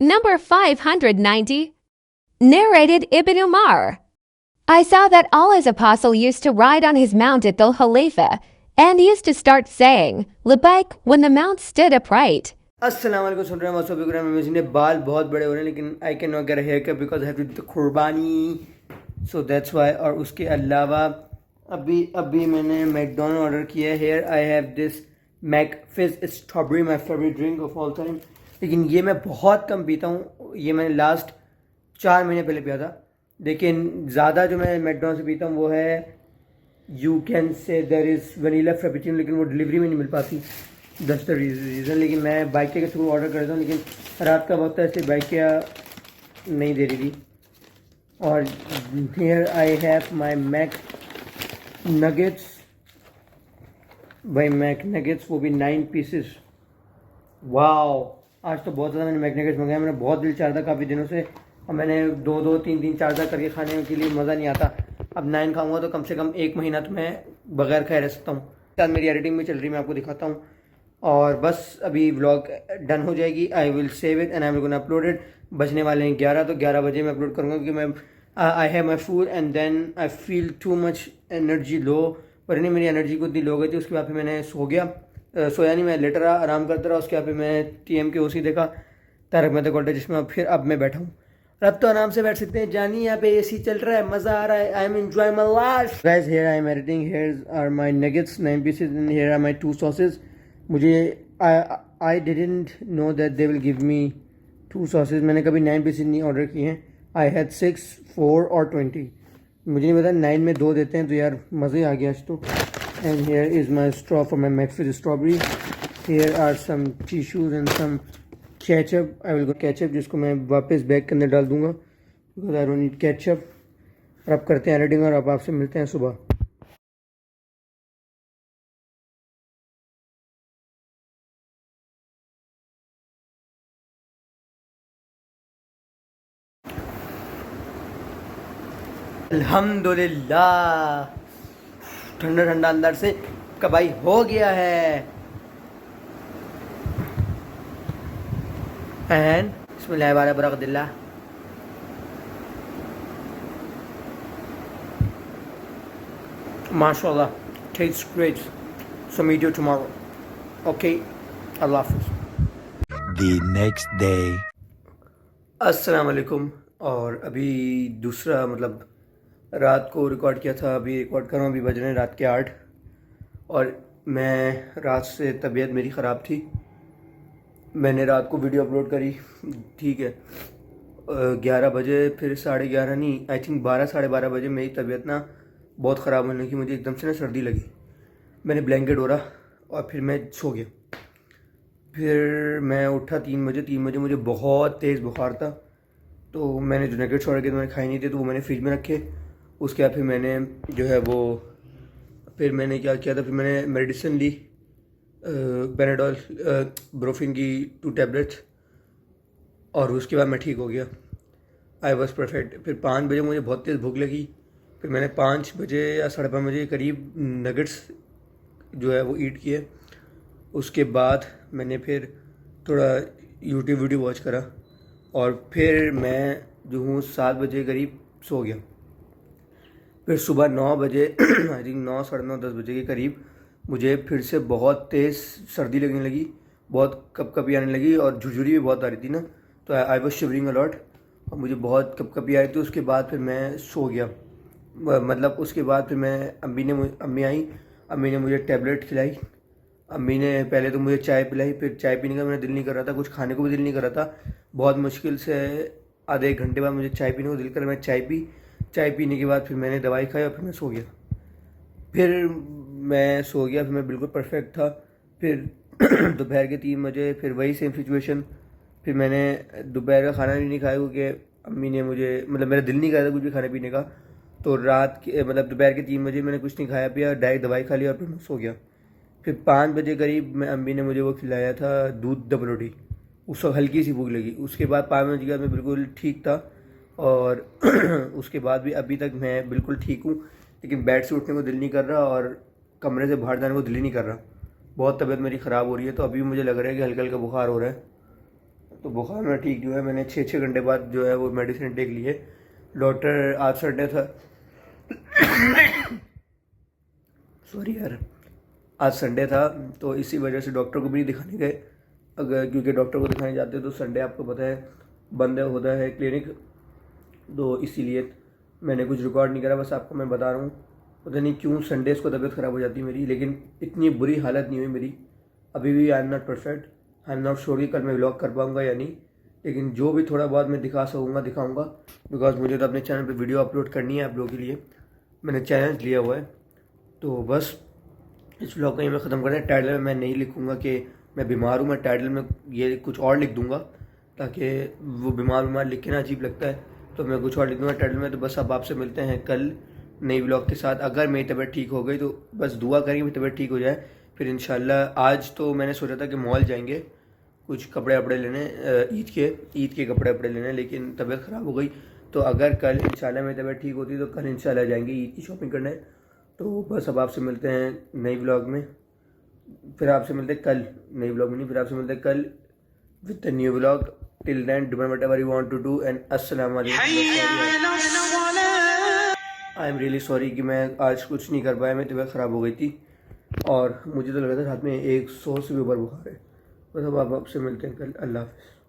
Number 590. Narrated Ibn Umar. I saw that Allah's apostle used to ride on his mount at Dhul Hulayfa and used to start saying, Labbaik, when the mount stood upright. अस्सलाम वालेकुम सुन रहे हैं मौसम programme में मेरे बाल बहुत बड़े हो रहे हैं लेकिन I can not get a haircut because I have to do the qurbani so that's why. और उसके अलावा अभी मैंने मैकडोनल्ड ऑर्डर किया है. Here I have this McFizz strawberry my favourite drink of all time. लेकिन ये मैं बहुत कम पीता हूँ. ये मैंने लास्ट 4 महीने पहले पिया था. लेकिन ज़्यादा जो मैं मैकडोनल्ड से पीता हूँ वो है you can say there is vanilla frappuccino, लेकिन वो डिलीवरी में नहीं मिल पाती. That's the reason. लेकिन मैं बाइक के थ्रू ऑर्डर करता हूँ लेकिन रात का वक्त है इसलिए बाइक नहीं दे रही थी. और here I have my McNuggets. भाई मैक नगेट्स वो भी 9 पीसेस. वाओ, आज तो बहुत ज़्यादा मैंने मैक नगेट्स मंगाया. मैंने बहुत दिल चाह था काफ़ी दिनों से और मैंने 2-2, 3-3, 4 करके खाने के लिए मज़ा नहीं आता. अब 9 खाऊंगा तो कम से कम 1 महीना तो मैं बगैर खाए रह सकता हूँ. साथ मेरी एडिटिंग भी चल रही है, मैं आपको दिखाता हूँ. और बस अभी व्लॉग डन हो जाएगी. I will save it and I will gonna upload it. बजने वाले हैं 11, तो 11 बजे मैं अपलोड करूँगा क्योंकि मैं I have my food and then I feel too much energy low. पर नहीं, मेरी एनर्जी को इतनी लो गई थी. उसके बाद फिर मैंने सो गया. सोया नहीं, मैं लेटर रहा, आराम करता रहा. उसके बाद फिर मैं TM के OC देखा, तारक मेहता का उल्टा चश्मा. फिर अब मैं बैठा हूँ. अब तो आराम से बैठ सकते हैं. जानी यहाँ पे AC चल रहा है, मज़ा आ रहा है. I am enjoy my life. Guys, here I am editing. Here are my nuggets 9 pieces and here are my 2 sauces. मुझे I didn't know that they will give me 2 sauces. मैंने कभी 9 पीसेज नहीं ऑर्डर किए हैं. I had 6, 4 और 20. मुझे नहीं पता 9 में 2 देते हैं तो यार मज़े आ गया आज तो. And here is my straw for my McFizz strawberry. Here are some tissues and some ketchup. I will go ketchup जिसको मैं वापस बैग के अंदर डाल दूंगा because I don't need ketchup. और अब करते हैं एडिटिंग और अब आपसे मिलते हैं सुबह. अल्हम्दुलिल्लाह, ठंडा ठंडा अंदर से कबाई हो गया है. एंड बिस्मिल्लाह वाला बरकतिल्लाह. माशाल्लाह, tastes great. So meet you tomorrow. Okay, अल्लाह हाफिज़. The next day. अस्सलाम वालेकुम. और अभी दूसरा मतलब रात को रिकॉर्ड किया था, अभी रिकॉर्ड कर रहा हूँ. अभी बज रहे हैं रात के 8 और मैं रात से तबीयत मेरी ख़राब थी. मैंने रात को वीडियो अपलोड करी, ठीक है, 11 बजे. फिर 11:30 नहीं, आई थिंक 12, 12:30 बजे मेरी तबीयत ना बहुत ख़राब होने लगी. मुझे एकदम से ना सर्दी लगी. मैंने ब्लैंकेट ओढ़ा और फिर मैं सो गया. फिर मैं उठा 3 बजे. 3 बजे मुझे बहुत तेज़ बुखार था. तो मैंने जो नगेट्स ऑर्डर किए तो मैंने खाए नहीं थे, तो वो मैंने फ्रिज में रखे. उसके बाद फिर मैंने जो है वो फिर मैंने क्या किया था, फिर मैंने मेडिसिन ली, पेनाडोल, ब्रोफिन की 2 टैबलेट्स. और उसके बाद मैं ठीक हो गया. I was perfect. फिर 5 बजे मुझे बहुत तेज़ भूख लगी. फिर मैंने 5 बजे या 5:30 बजे के करीब नगेट्स जो है वो ईट किए. उसके बाद मैंने फिर थोड़ा यूट्यूब वीडियो वॉच करा और फिर मैं जो हूँ 7 बजे करीब सो गया. फिर सुबह 9 बजे आई थिंक 9, 9:30, 10 बजे के करीब मुझे फिर से बहुत तेज़ सर्दी लगने लगी. बहुत कपकपी आने लगी और झुरझुरी भी बहुत आ रही थी ना, तो आई वॉज शिवरिंग अलॉट और मुझे बहुत कपकपी आ रही थी. उसके बाद फिर मैं सो गया. मतलब उसके बाद फिर मैं अम्मी आई. अम्मी ने मुझे टैबलेट खिलाई. अम्मी ने पहले तो मुझे चाय पिलाई. फिर चाय पीने का मेरा दिल नहीं कर रहा था, कुछ खाने को भी दिल नहीं कर रहा था. बहुत मुश्किल से आधे 1 घंटे बाद मुझे चाय पीने को दिल कर. मैं चाय पी. चाय पीने के बाद फिर मैंने दवाई खाई और फिर मैं सो गया. फिर मैं सो गया. फिर मैं बिल्कुल परफेक्ट था. फिर दोपहर के 3 बजे फिर वही सेम सिचुएशन. फिर मैंने दोपहर का खाना भी नहीं खाया क्योंकि अम्मी ने मुझे मतलब मेरा दिल नहीं कर रहा था कुछ भी खाने पीने का। तो रात के मतलब दोपहर के 3 बजे मैंने कुछ नहीं खाया पिया, डायरेक्ट दवाई खा ली और फिर मैं सो गया। फिर 5 बजे करीब मैं अम्मी ने मुझे वो खिलाया था दूध दम रोटी, उस वक्त हल्की सी भूख लगी। उसके बाद 5 बजे के बाद मैं बिल्कुल ठीक था और उसके बाद भी अभी तक मैं बिल्कुल ठीक हूँ, लेकिन बेड से उठने को दिल नहीं कर रहा और कमरे से बाहर जाने को दिल ही नहीं कर रहा। बहुत तबीयत मेरी ख़राब हो रही है, तो अभी मुझे लग रहा है कि हल्का हल्का बुखार हो रहा है। तो बुखार में ठीक जो है मैंने 6-6 घंटे बाद जो है वो मेडिसिन टेक ली है। डॉक्टर आज संडे था सॉरी यार, आज संडे था तो इसी वजह से डॉक्टर को भी नहीं दिखाने गए। अगर क्योंकि डॉक्टर को दिखाने जाते हैं तो संडे आपको पता है बंद होता है क्लिनिक, तो इसीलिए मैंने कुछ रिकॉर्ड नहीं करा। बस आपको मैं बता रहा हूँ, पता नहीं क्यों संडेज़ को तबीयत ख़राब हो जाती है मेरी, लेकिन इतनी बुरी हालत नहीं हुई मेरी अभी भी। I am not perfect, I am not sure कि कल मैं व्लॉग कर पाऊँगा या नहीं, लेकिन जो भी थोड़ा बहुत मैं दिखा सकूँगा दिखाऊँगा, बिकॉज मुझे तो अपने चैनल पर वीडियो अपलोड करनी है आप लोगों के लिए। मैंने चैलेंज लिया हुआ है। तो बस इस व्लॉग को ये मैं ख़त्म करना है। टाइटल में मैं नहीं लिखूँगा कि मैं बीमार हूँ, मैं टाइटल में ये कुछ और लिख दूँगा ताकि वो बीमार लिख के ना अजीब लगता है, तो मैं कुछ और लिख दूँगा टाइटल में। तो बस अब आपसे मिलते हैं कल नई व्लॉग के साथ। अगर मेरी तबीयत ठीक हो गई तो बस दुआ करेंगे मेरी तबीयत ठीक हो जाए, फिर इंशाल्लाह। आज तो मैंने सोचा था कि मॉल जाएंगे कुछ कपड़े वपड़े लेने, ईद के कपड़े वपड़े लेने, लेकिन तबीयत ख़राब हो गई। तो अगर कल इंशाल्लाह मेरी तबीयत ठीक होती तो कल इंशाल्लाह जाएंगे ईद की शॉपिंग करने। तो बस अब आपसे मिलते हैं नई व्लॉग में, फिर आपसे मिलते हैं कल नई व्लॉग में नहीं, फिर आपसे मिलते हैं कल with the new vlog. Till then do whatever you want to do and अस्सलाम वालेकुम। आई एम रियली सॉरी कि मैं आज कुछ नहीं कर पाया, मेरी तबीयत ख़राब हो गई थी और मुझे तो लगा था रात में 100 से भी ऊपर बुखार है। बस अब आपसे मिलते हैं कल। अल्लाह हाफ़िज़।